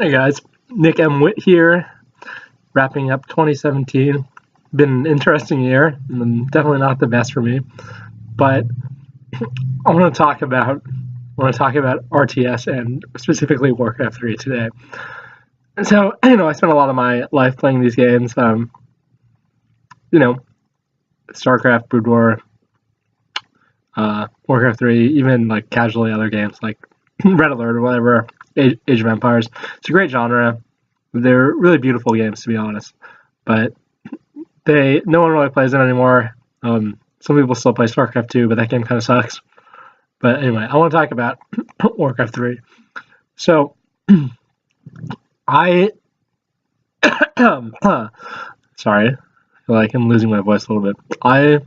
Hey guys, Nick M. Witt here, wrapping up 2017. Been an interesting year, and definitely not the best for me. But I want to talk about RTS and specifically WarCraft 3 today. And so, I spent a lot of my life playing these games. StarCraft, Brood War, WarCraft 3, even like casually other games like Red Alert or whatever. Age of Empires. It's a great genre. They're really beautiful games, to be honest. But no one really plays them anymore. Some people still play StarCraft 2, but that game kind of sucks. But anyway, I want to talk about WarCraft 3. So, sorry, I feel like I'm losing my voice a little bit. I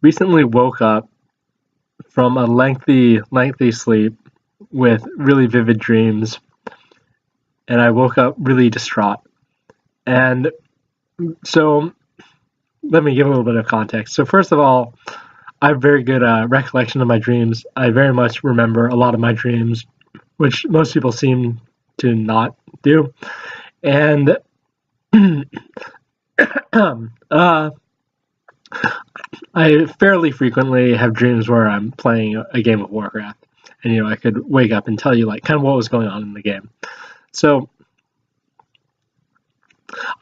recently woke up from a lengthy sleep with really vivid dreams, and I woke up really distraught. And so let me give a little bit of context. So first of all, I have very good recollection of my dreams. I very much remember a lot of my dreams, which most people seem to not do. And I fairly frequently have dreams where I'm playing a game of WarCraft. And, I could wake up and tell you, like, kind of what was going on in the game. So,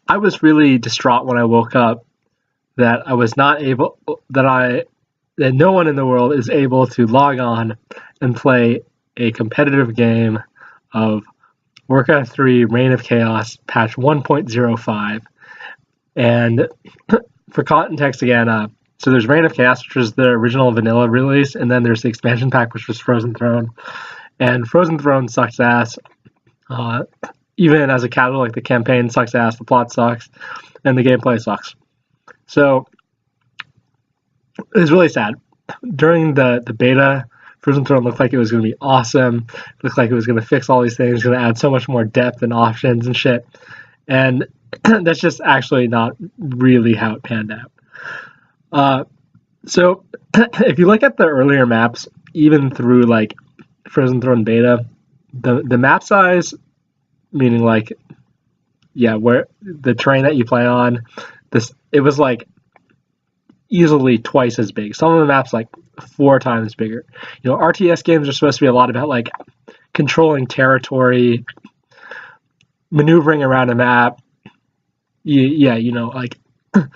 I was really distraught when I woke up that I was not able, that no one in the world is able to log on and play a competitive game of WarCraft 3 Reign of Chaos patch 1.05. And for context again, so there's Reign of Chaos, which was the original vanilla release, and then there's the expansion pack, which was Frozen Throne. And Frozen Throne sucks ass. Even as a casual, like the campaign sucks ass, the plot sucks, and the gameplay sucks. So it was really sad. During the beta, Frozen Throne looked like it was going to be awesome. It looked like it was going to fix all these things, going to add so much more depth and options and shit. And that's just actually not really how it panned out. So if you look at the earlier maps, even through like Frozen Throne beta, the map size, meaning like, where the terrain that you play on, it was like easily twice as big. Some of the maps like 4 times bigger. RTS games are supposed to be a lot about like controlling territory, maneuvering around a map. Like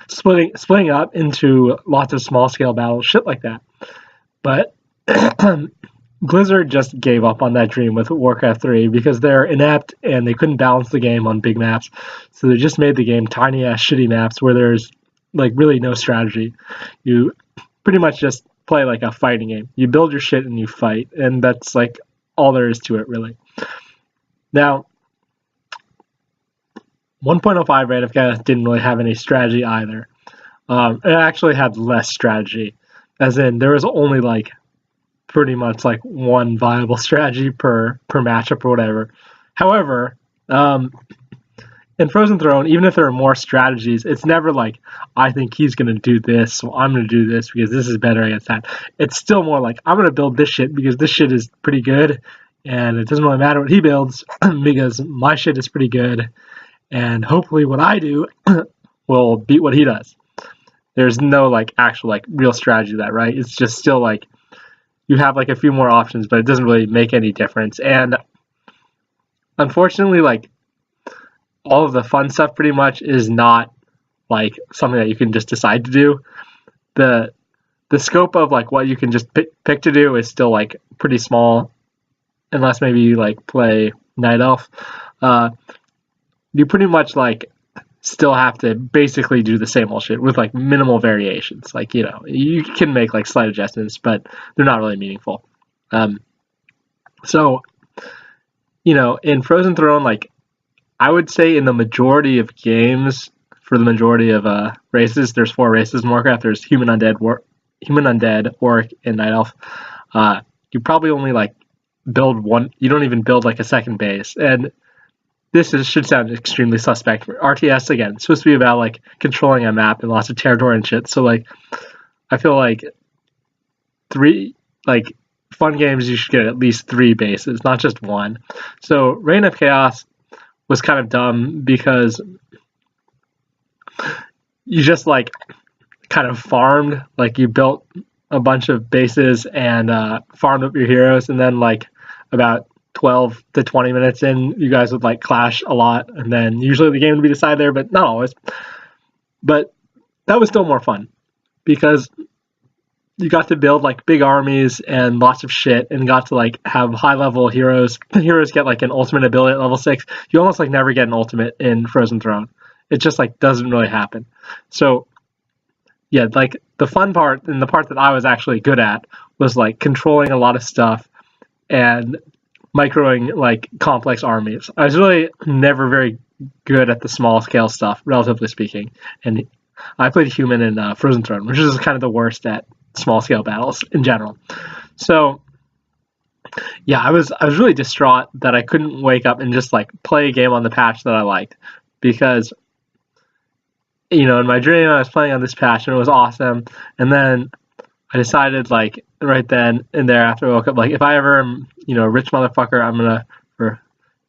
splitting up into lots of small scale battles, shit like that. But Blizzard just gave up on that dream with Warcraft 3 because they're inept and they couldn't balance the game on big maps. So they just made the game tiny ass shitty maps where there's like really no strategy. You pretty much just play like a fighting game. You build your shit and you fight, and that's like all there is to it, really. Now, 1.05 Reign of Chaos didn't really have any strategy either. It actually had less strategy, as in there was only like pretty much like one viable strategy per matchup or whatever. However, in Frozen Throne, even if there are more strategies, it's never like, I think he's going to do this, so I'm going to do this because this is better against that. It's still more like, I'm going to build this shit because this shit is pretty good, and it doesn't really matter what he builds because my shit is pretty good. And hopefully what I do will beat what he does. There's no like actual like real strategy to that, right? It's just still like you have like a few more options, but it doesn't really make any difference. And unfortunately, like all of the fun stuff pretty much is not like something that you can just decide to do. The scope of like what you can just pick to do is still like pretty small, unless maybe you like play Night Elf. You pretty much like still have to basically do the same old shit with like minimal variations. Like, you can make like slight adjustments, but they're not really meaningful. So, in Frozen Throne, like I would say in the majority of games, for the majority of races, there's 4 races in Warcraft. There's human, undead, orc, and night elf. You probably only like build one. You don't even build like a second base. And this should sound extremely suspect. RTS, again, it's supposed to be about like controlling a map and lots of territory and shit. So like, I feel like fun games, you should get at least 3 bases, not just 1. So Reign of Chaos was kind of dumb because you just like kind of farmed, like you built a bunch of bases and farmed up your heroes, and then like about 12 to 20 minutes in, you guys would like clash a lot, and then usually the game would be decided there, but not always. But that was still more fun because you got to build like big armies and lots of shit, and got to like have high level heroes. The heroes get like an ultimate ability at level 6. You almost like never get an ultimate in Frozen Throne. It just like doesn't really happen. So yeah, like the fun part and the part that I was actually good at was like controlling a lot of stuff and microing like complex armies. I was really never very good at the small scale stuff, relatively speaking. And I played human in Frozen Throne, which is kind of the worst at small scale battles in general. So yeah, I was really distraught that I couldn't wake up and just like play a game on the patch that I liked, because in my dream I was playing on this patch and it was awesome, and then I decided like right then and there after I woke up, like if I ever am a rich motherfucker, I'm gonna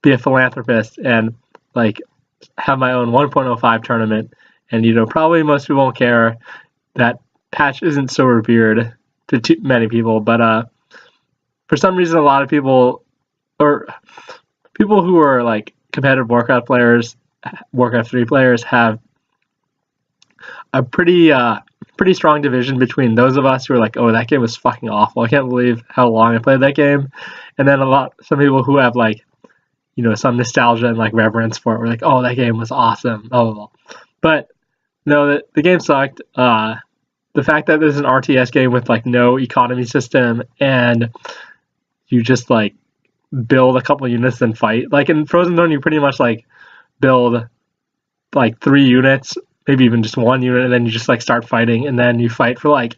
be a philanthropist and like have my own 1.05 tournament, and probably most people won't care. That patch isn't so revered to too many people, but for some reason a lot of people, or people who are like competitive Warcraft players, Warcraft 3 players, have a pretty strong division between those of us who are like, oh, that game was fucking awful, I can't believe how long I played that game, and then some people who have like some nostalgia and like reverence for it. We're like, oh, that game was awesome, blah blah blah. But no, the game sucked. The fact that there's an RTS game with like no economy system and you just like build a couple units and fight. Like in Frozen Throne, you pretty much like build like 3 units, maybe even just 1 unit, and then you just like start fighting, and then you fight for like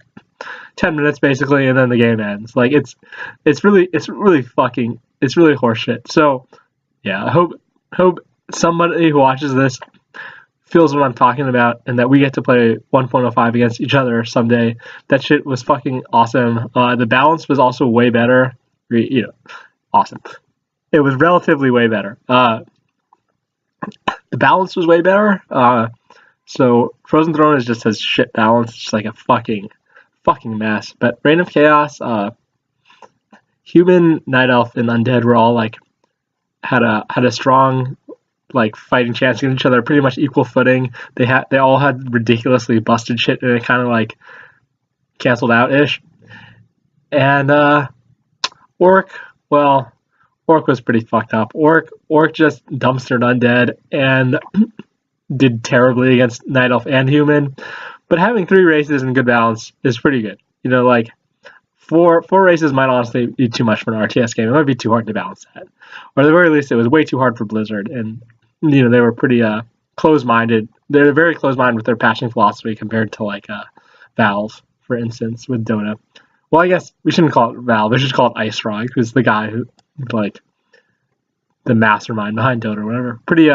10 minutes basically, and then the game ends. Like it's really horseshit. So yeah, I hope somebody who watches this feels what I'm talking about, and that we get to play 1.05 against each other someday. That shit was fucking awesome. The balance was also way better. Awesome. It was relatively way better. The balance was way better. So Frozen Throne is just has shit balance. It's just like a fucking mess. But Reign of Chaos, Human, Night Elf, and Undead were all like had a strong like fighting chance against each other, pretty much equal footing. They all had ridiculously busted shit, and it kind of like canceled out ish. And Orc was pretty fucked up. Orc just dumpstered Undead and did terribly against Night Elf and Human. But having 3 races in good balance is pretty good. Like 4 races might honestly be too much for an RTS game. It might be too hard to balance that. Or at the very least, it was way too hard for Blizzard. And they were pretty close-minded. They're very close-minded with their patching philosophy compared to like Valve, for instance, with Dota. Well, I guess we shouldn't call it Valve. We should call it Ice Frog, who's the guy who like the mastermind behind Dota or whatever. Pretty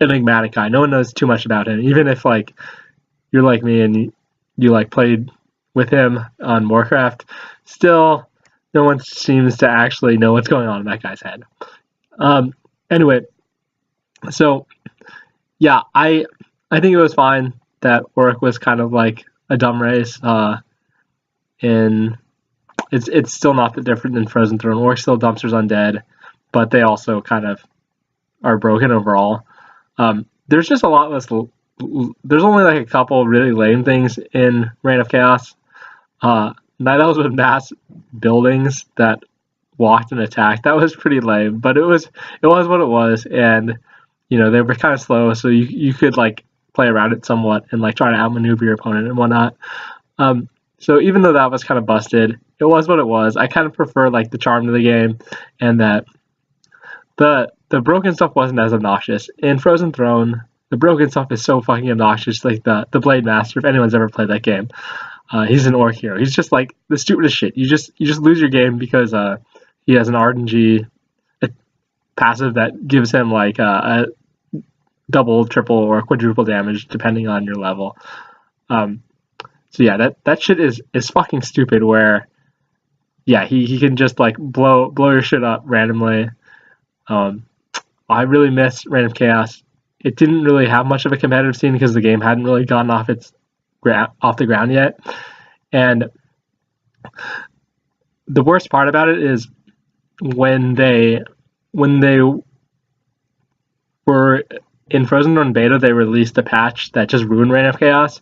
enigmatic guy. No one knows too much about him. Even if like you're like me and you like played with him on WarCraft, still no one seems to actually know what's going on in that guy's head. Anyway, so yeah, I think it was fine that Orc was kind of like a dumb race. And it's still not that different than Frozen Throne. Orc still dumpsters Undead, but they also kind of are broken overall. There's just a lot less. There's only like a couple really lame things in Reign of Chaos. Night Elves with mass buildings that walked and attacked. That was pretty lame, but it was what it was, and they were kind of slow, so you could like play around it somewhat and like try to outmaneuver your opponent and whatnot. So even though that was kind of busted, it was what it was. I kind of prefer like the charm to the game, and that the broken stuff wasn't as obnoxious. In Frozen Throne, the broken stuff is so fucking obnoxious. Like the Blade Master, if anyone's ever played that game, he's an Orc hero. He's just like the stupidest shit. You just lose your game because he has an RNG passive that gives him like a double, triple, or quadruple damage depending on your level. So yeah, that shit is fucking stupid. Where yeah, he can just like blow your shit up randomly. I really miss Random Chaos. It didn't really have much of a competitive scene because the game hadn't really gotten off the ground yet. And the worst part about it is when they were in Frozen Throne beta, they released a patch that just ruined Reign of Chaos.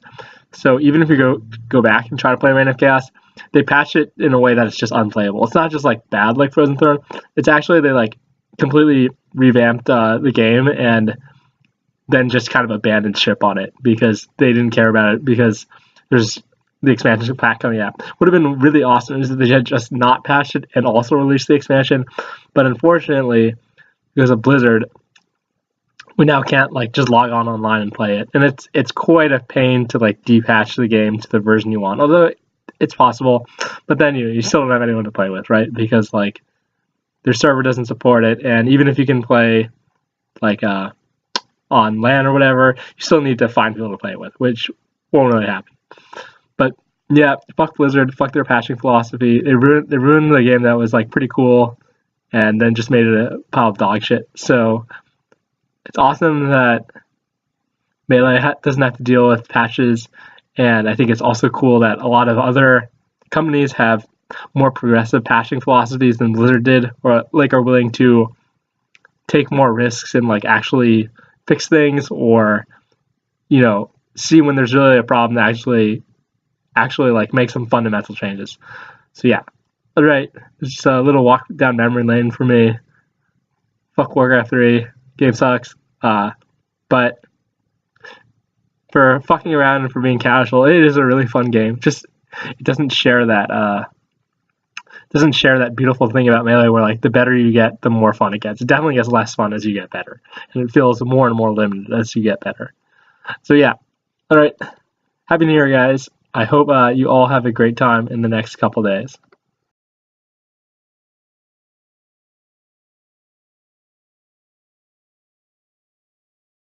So even if you go back and try to play Reign of Chaos, they patch it in a way that it's just unplayable. It's not just like bad like Frozen Throne. It's actually they like completely revamped the game and then just kind of abandoned ship on it because they didn't care about it because there's the expansion pack coming out. Would have been really awesome if they had just not patched it and also released the expansion. But unfortunately, because of Blizzard, we now can't like just log on online and play it. And it's quite a pain to like depatch the game to the version you want. Although it's possible, but then you still don't have anyone to play with, right? Because like their server doesn't support it, and even if you can play like on LAN or whatever, you still need to find people to play with, which won't really happen. But yeah, fuck Blizzard, fuck their patching philosophy. They ruined the game that was like pretty cool, and then just made it a pile of dog shit. So it's awesome that Melee doesn't have to deal with patches, and I think it's also cool that a lot of other companies have more progressive patching philosophies than Blizzard did, or like are willing to take more risks and like actually fix things, or see when there's really a problem to actually like make some fundamental changes. So yeah, all right, it's just a little walk down memory lane for me. Fuck WarCraft 3, game sucks, but for fucking around and for being casual, it is a really fun game. Just it doesn't share that beautiful thing about Melee where like the better you get, the more fun it gets. It definitely gets less fun as you get better, and it feels more and more limited as you get better. So yeah, all right, happy New Year, guys. I hope you all have a great time in the next couple days.